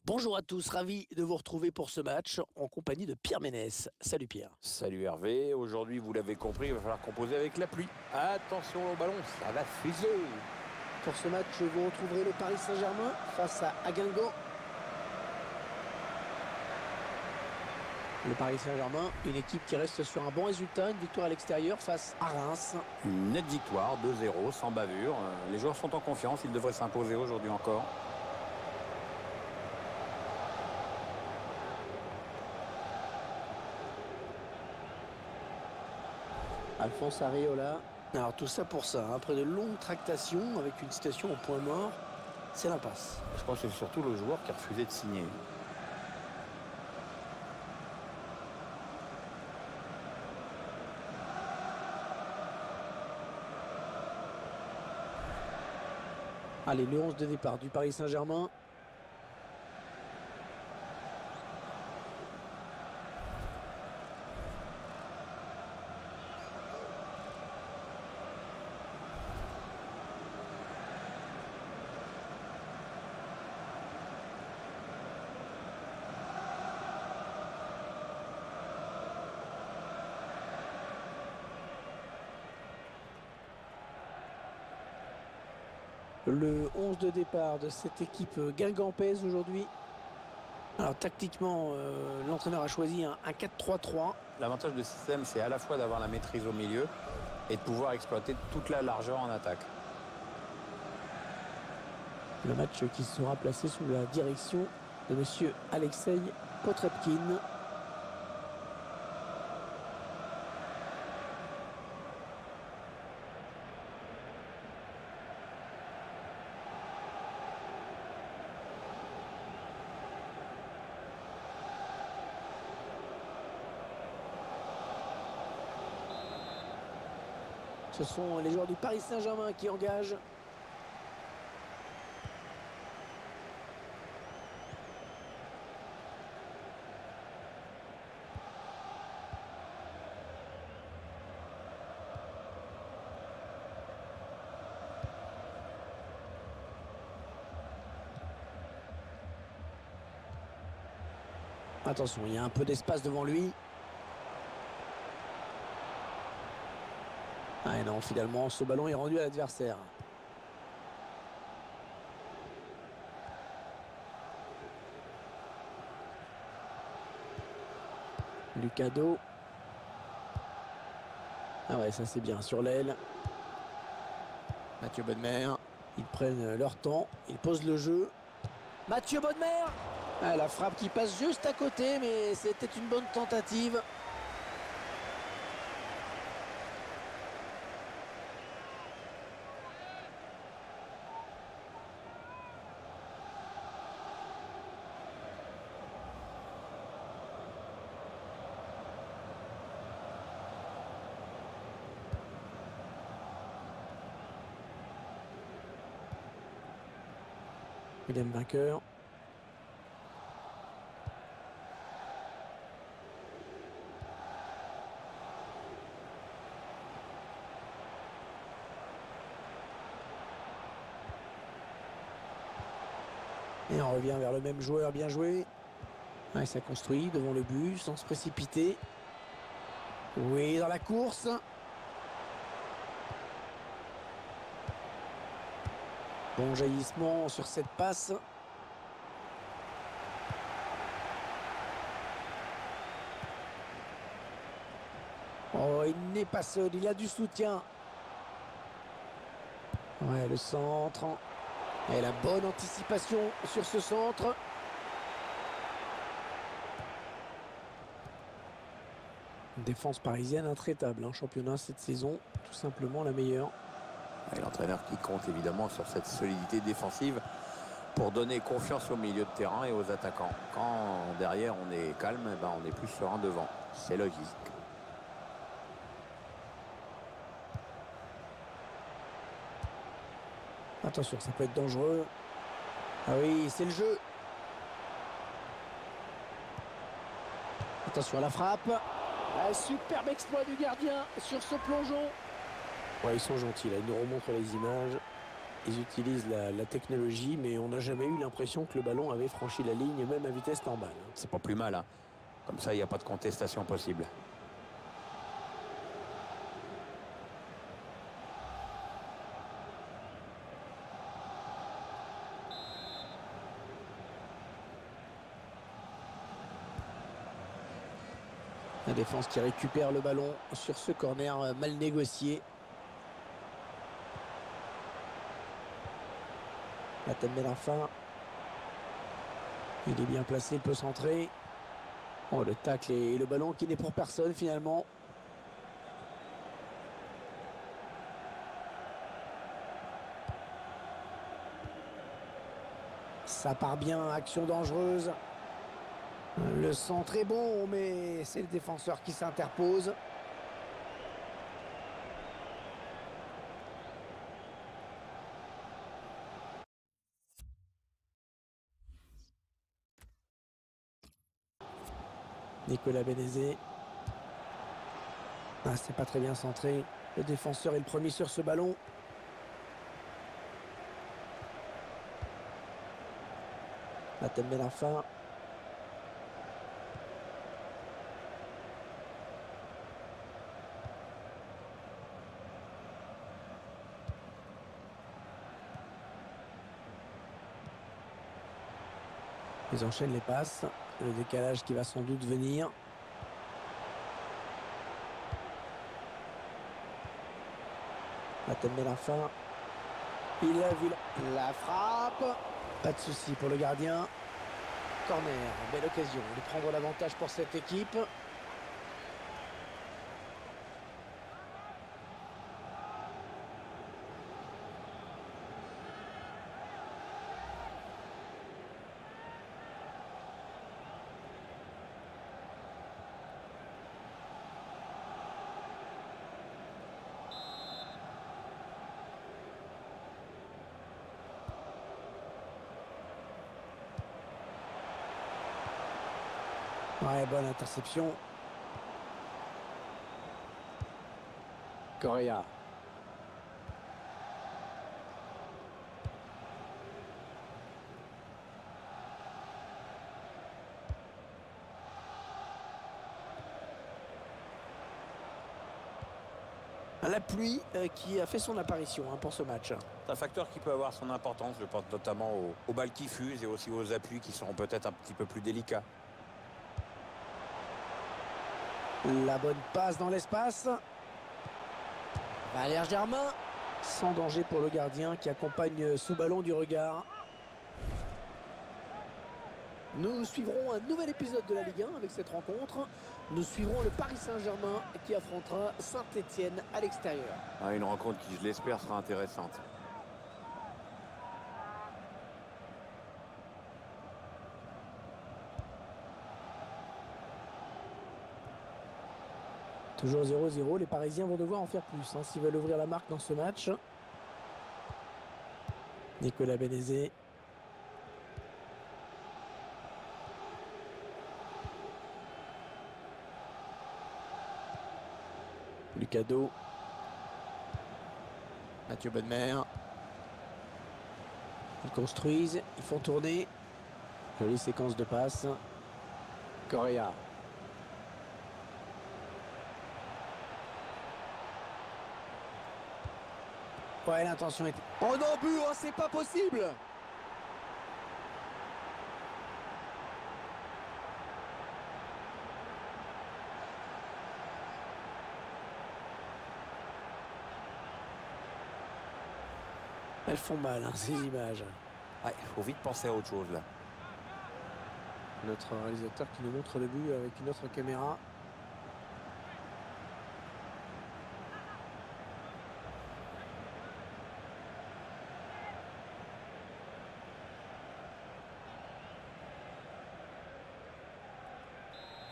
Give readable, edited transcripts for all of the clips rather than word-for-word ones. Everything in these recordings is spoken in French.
Bonjour à tous, ravi de vous retrouver pour ce match en compagnie de Pierre Ménès. Salut Pierre. Salut Hervé, aujourd'hui vous l'avez compris, il va falloir composer avec la pluie. Attention au ballon, ça va fuser. Pour ce match, vous retrouverez le Paris Saint-Germain face à Guingamp. Le Paris Saint-Germain, une équipe qui reste sur un bon résultat, une victoire à l'extérieur face à Reims. Une nette victoire, 2-0, sans bavure. Les joueurs sont en confiance, ils devraient s'imposer aujourd'hui encore. Alphonse Areola. Alors tout ça pour ça, après de longues tractations avec une situation au point mort, c'est l'impasse. Je pense que c'est surtout le joueur qui a refusé de signer. Allez, le 11 de départ du Paris Saint-Germain. Le 11 de départ de cette équipe guingampaise aujourd'hui. Alors tactiquement, l'entraîneur a choisi un 4-3-3. L'avantage de ce système, c'est à la fois d'avoir la maîtrise au milieu et de pouvoir exploiter toute la largeur en attaque. Le match qui sera placé sous la direction de monsieur Alexei Potrepkin. Ce sont les joueurs du Paris Saint-Germain qui engagent. Attention, il y a un peu d'espace devant lui. Ah non, finalement, ce ballon est rendu à l'adversaire. Lucado. Ah ouais, ça c'est bien, sur l'aile. Mathieu Bonnemer. Ils prennent leur temps, ils posent le jeu. Mathieu Bonnemer. Ah, la frappe qui passe juste à côté, mais c'était une bonne tentative. William vainqueur. Et on revient vers le même joueur, bien joué. Ouais, ça construit devant le but sans se précipiter. Oui, dans la course. Bon jaillissement sur cette passe. Oh, il n'est pas seul, il a du soutien. Ouais, le centre. Et la bonne anticipation sur ce centre. Une défense parisienne intraitable, hein, championnat cette saison, tout simplement la meilleure. Et l'entraîneur qui compte évidemment sur cette solidité défensive pour donner confiance au milieu de terrain et aux attaquants. Quand derrière on est calme, eh ben, on est plus serein devant. C'est logique. Attention, ça peut être dangereux. Ah oui, c'est le jeu. Attention à la frappe. Un superbe exploit du gardien sur ce plongeon. Ouais, ils sont gentils là, ils nous remontrent les images. Ils utilisent la technologie, mais on n'a jamais eu l'impression que le ballon avait franchi la ligne, même à vitesse normale. C'est pas plus mal, hein. Comme ça, il n'y a pas de contestation possible. La défense qui récupère le ballon sur ce corner mal négocié. La tête met l'enfant. Il est bien placé, il peut centrer. Oh, le tacle et le ballon qui n'est pour personne finalement. Ça part bien, action dangereuse. Le centre est bon, mais c'est le défenseur qui s'interpose. Nicolas Bénézé. Ah, c'est pas très bien centré. Le défenseur est le premier sur ce ballon. La tête met l'enfant. Ils enchaînent les passes. Le décalage qui va sans doute venir. La tête met l'enfant. Il a vu la frappe. Pas de souci pour le gardien. Corner, belle occasion de prendre l'avantage pour cette équipe. Ouais, bonne interception. Correa. La pluie qui a fait son apparition pour ce match. C'est un facteur qui peut avoir son importance, je pense notamment aux balles qui fusent et aussi aux appuis qui seront peut-être un petit peu plus délicats. La bonne passe dans l'espace. Valère Germain. Sans danger pour le gardien qui accompagne ce ballon du regard. Nous suivrons un nouvel épisode de la Ligue 1 avec cette rencontre. Nous suivrons le Paris Saint-Germain qui affrontera Saint-Etienne à l'extérieur. Une rencontre qui, je l'espère, sera intéressante. Toujours 0-0, les Parisiens vont devoir en faire plus s'ils veulent ouvrir la marque dans ce match. Nicolas Bénézé. Lucado. Mathieu Bonnemer. Ils construisent, ils font tourner. Jolie séquence de passes. Correa. Ouais, l'intention est... Oh non, but, c'est pas possible. Elles font mal, ces images. Il faut vite penser à autre chose, là. Notre réalisateur qui nous montre le but avec une autre caméra.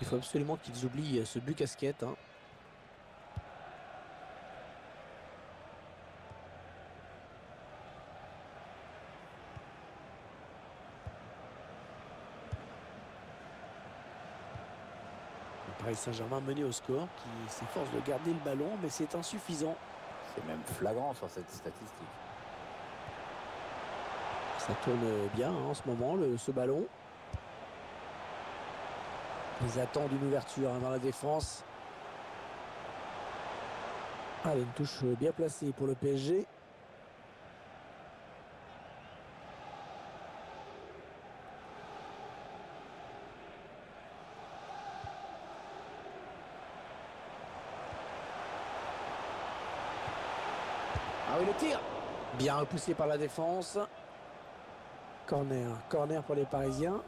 Il faut absolument qu'ils oublient ce but casquette. Paris Saint-Germain mené au score, qui s'efforce de garder le ballon, mais c'est insuffisant. C'est même flagrant sur cette statistique. Ça tourne bien hein, en ce moment, ce ballon. Ils attendent une ouverture hein, dans la défense. Allez, une touche bien placée pour le PSG. Ah oui, le tir. Bien repoussé par la défense. Corner pour les Parisiens.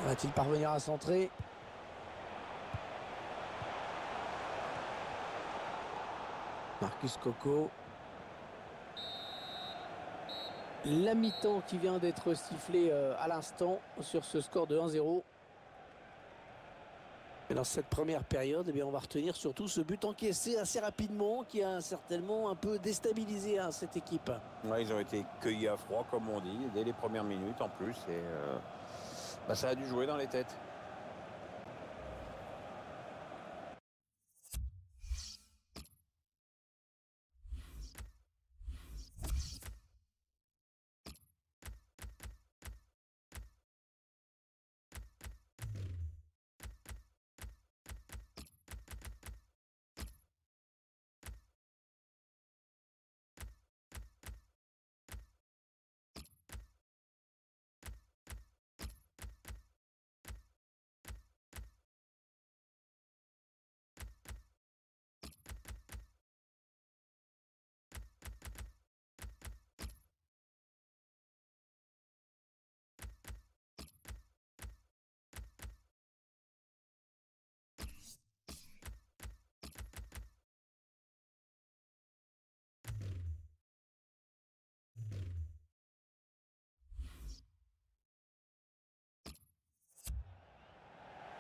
Va-t-il parvenir à centrer? Marcus Coco. La mi-temps qui vient d'être sifflée à l'instant sur ce score de 1-0. Et dans cette première période, eh bien, on va retenir surtout ce but encaissé assez rapidement qui a certainement un peu déstabilisé hein, cette équipe. Ouais, ils ont été cueillis à froid, comme on dit, dès les premières minutes en plus. Et ça a dû jouer dans les têtes.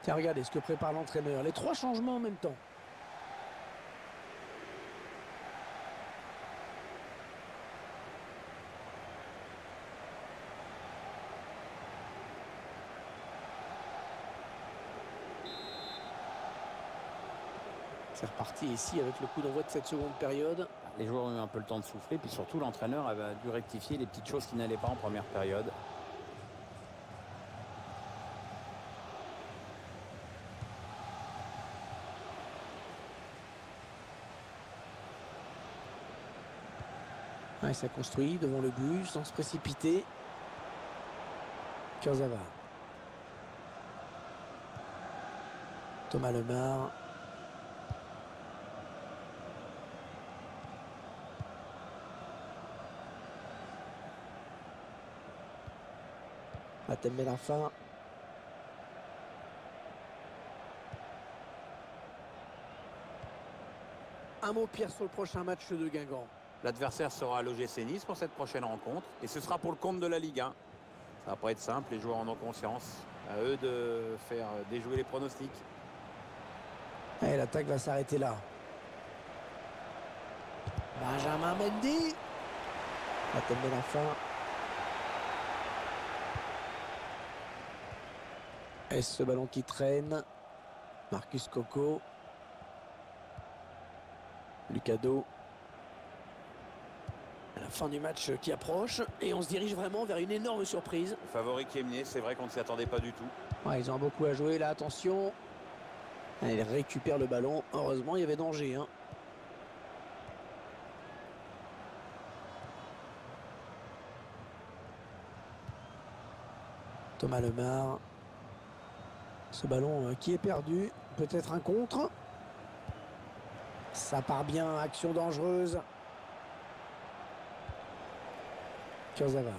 Tiens, regardez ce que prépare l'entraîneur. Les 3 changements en même temps. C'est reparti ici avec le coup d'envoi de cette seconde période. Les joueurs ont eu un peu le temps de souffler, puis surtout l'entraîneur avait dû rectifier les petites choses qui n'allaient pas en première période. Ouais, ça construit devant le but sans se précipiter. Kurzawa. Thomas Lemar. Matem Benarfa. Un mot Pierre sur le prochain match de Guingamp. L'adversaire sera à l'OGC Nice pour cette prochaine rencontre. Et ce sera pour le compte de la Ligue 1. Ça va pas être simple, les joueurs en ont conscience. À eux de faire déjouer les pronostics. Et l'attaque va s'arrêter là. Benjamin Mendy. Matem Benarfa. Est-ce ce ballon qui traîne? Marcus Coco. Lucado. La fin du match qui approche et on se dirige vraiment vers une énorme surprise. Le favori qui est mené, c'est vrai qu'on ne s'y attendait pas du tout. Ouais, ils ont beaucoup à jouer là, attention. Il récupère le ballon. Heureusement, il y avait danger. Hein. Thomas Lemar. Ce ballon qui est perdu. Peut-être un contre. Ça part bien. Action dangereuse. Kurzawa.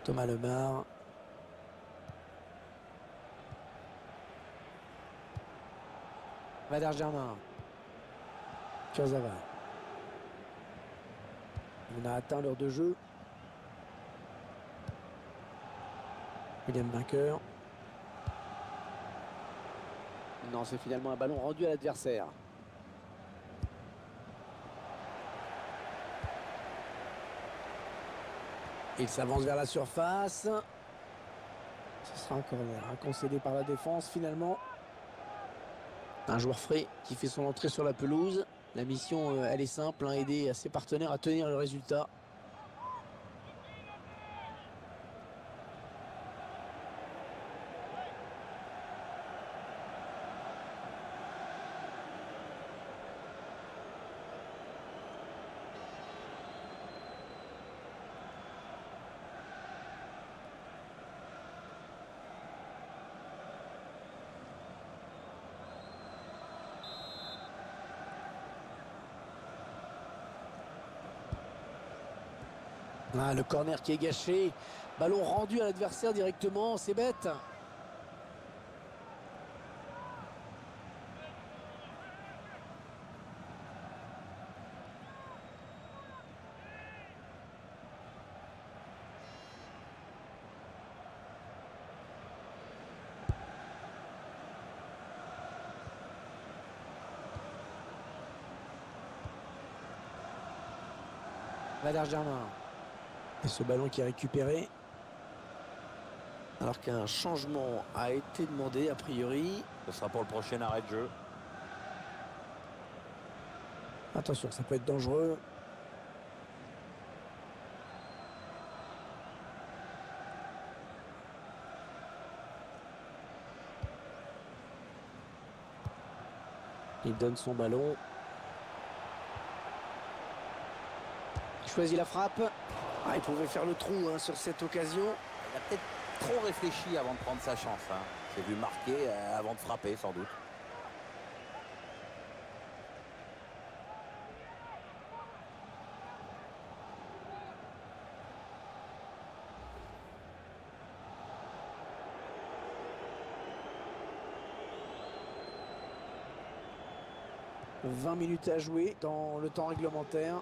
Thomas Lemar. Valère Germain. Kurzawa. On a atteint l'heure de jeu. William vainqueur. Non, c'est finalement un ballon rendu à l'adversaire. Il s'avance vers la surface. Ce sera un corner concédé par la défense finalement. Un joueur frais qui fait son entrée sur la pelouse. La mission, elle est simple, hein, aider ses partenaires à tenir le résultat. Ah, le corner qui est gâché. Ballon rendu à l'adversaire directement, c'est bête. Valère Germain. Et ce ballon qui est récupéré. Alors qu'un changement a été demandé a priori. Ce sera pour le prochain arrêt de jeu. Attention, ça peut être dangereux. Il donne son ballon. Il choisit la frappe. Ah, il pouvait faire le trou hein, sur cette occasion. Il a peut-être trop réfléchi avant de prendre sa chance. Hein. C'est vu marquer avant de frapper sans doute. « 20 minutes à jouer dans le temps réglementaire. »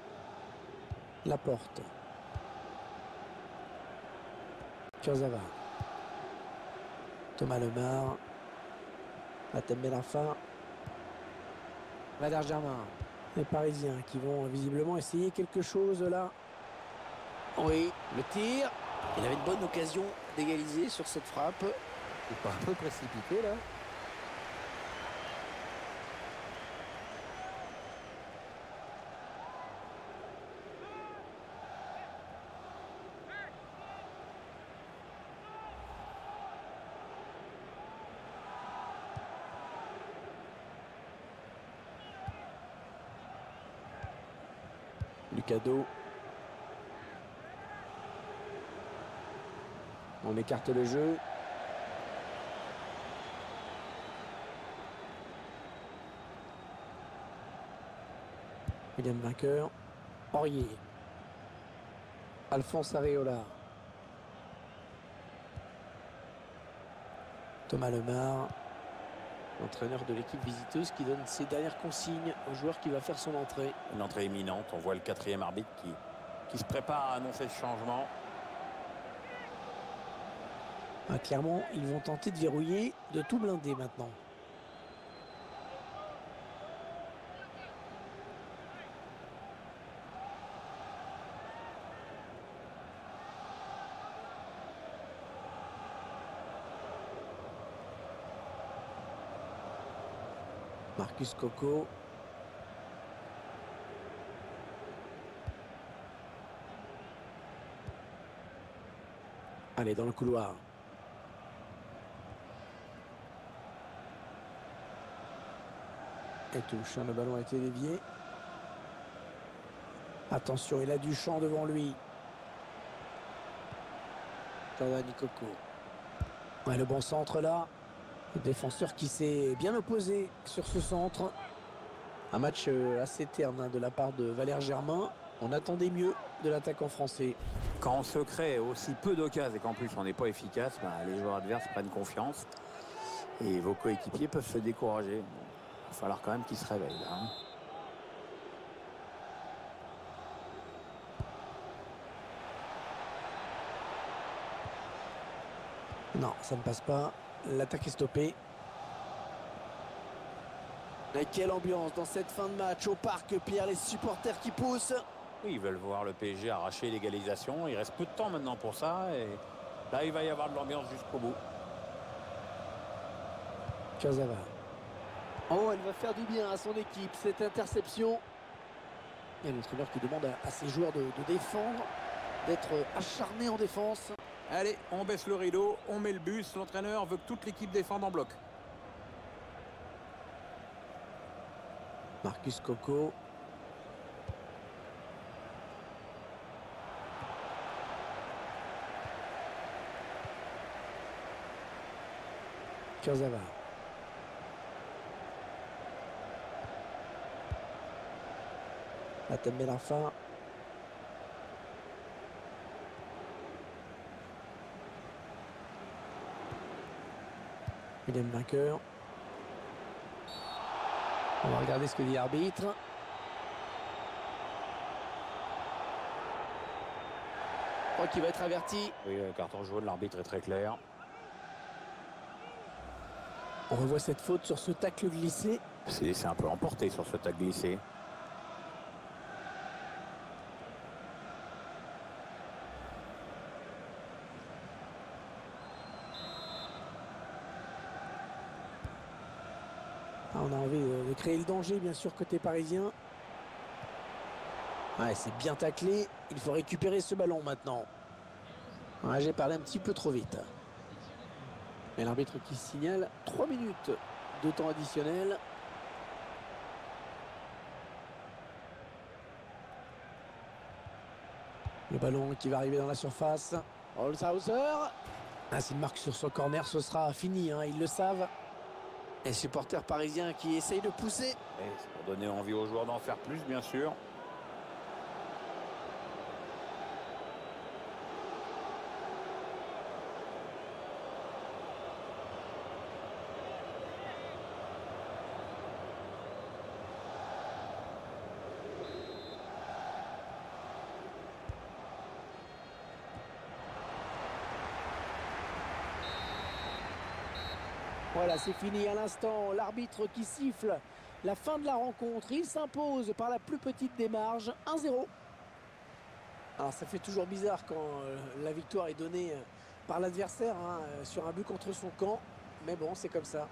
Laporte. Kurzawa. Thomas Lemar. Hatem Ben Arfa. Valère Germain. Les Parisiens qui vont visiblement essayer quelque chose là. Oui, le tir. Il avait une bonne occasion d'égaliser sur cette frappe. C'est pas un peu précipité là? Lucado. On écarte le jeu. William vainqueur. Aurier. Alphonse Areola. Thomas Lemar. L'entraîneur de l'équipe visiteuse qui donne ses dernières consignes au joueur qui va faire son entrée. Une entrée imminente. On voit le quatrième arbitre qui se prépare à annoncer ce changement. Ah, clairement, ils vont tenter de verrouiller, de tout blinder maintenant. Marcus Coco. Allez, dans le couloir. Et touche, le ballon a été dévié. Attention, il a du champ devant lui. Giovanni Coco. Ouais, le bon centre là. Le défenseur qui s'est bien opposé sur ce centre. Un match assez terne hein, de la part de Valère Germain. On attendait mieux de l'attaquant français. Quand on se crée aussi peu d'occasions et qu'en plus on n'est pas efficace, les joueurs adverses prennent confiance. Et vos coéquipiers peuvent se décourager. Il va falloir quand même qu'ils se réveillent là. Hein. Non, ça ne passe pas. L'attaque est stoppée. Et quelle ambiance dans cette fin de match au parc, Pierre, les supporters qui poussent. Oui, ils veulent voir le PSG arracher l'égalisation. Il reste peu de temps maintenant pour ça. Et là, il va y avoir de l'ambiance jusqu'au bout. Kurzawa. Oh, elle va faire du bien à son équipe, cette interception. Il y a l'entraîneur qui demande à ses joueurs de défendre, d'être acharnés en défense. Allez, on baisse le rideau, on met le bus. L'entraîneur veut que toute l'équipe défende en bloc. Marcus Coco. Kurzawa. Atem la fin. William vainqueur. On va regarder ce que dit l'arbitre. Je crois qu'il va être averti. Oui, le carton jaune, l'arbitre est très clair. On revoit cette faute sur ce tacle glissé. C'est un peu emporté sur ce tac glissé. On a envie de créer le danger, bien sûr, côté parisien. Ouais, c'est bien taclé. Il faut récupérer ce ballon maintenant. Ouais, j'ai parlé un petit peu trop vite. Et l'arbitre qui signale 3 minutes de temps additionnel. Le ballon qui va arriver dans la surface. Holzhauser. Ah, s'il marque sur son corner, ce sera fini, hein, ils le savent. Les supporters parisiens qui essayent de pousser. C'est pour donner envie aux joueurs d'en faire plus, bien sûr. Voilà, c'est fini à l'instant. L'arbitre qui siffle la fin de la rencontre. Il s'impose par la plus petite des marges, 1-0. Alors ça fait toujours bizarre quand la victoire est donnée par l'adversaire, hein, sur un but contre son camp. Mais bon, c'est comme ça.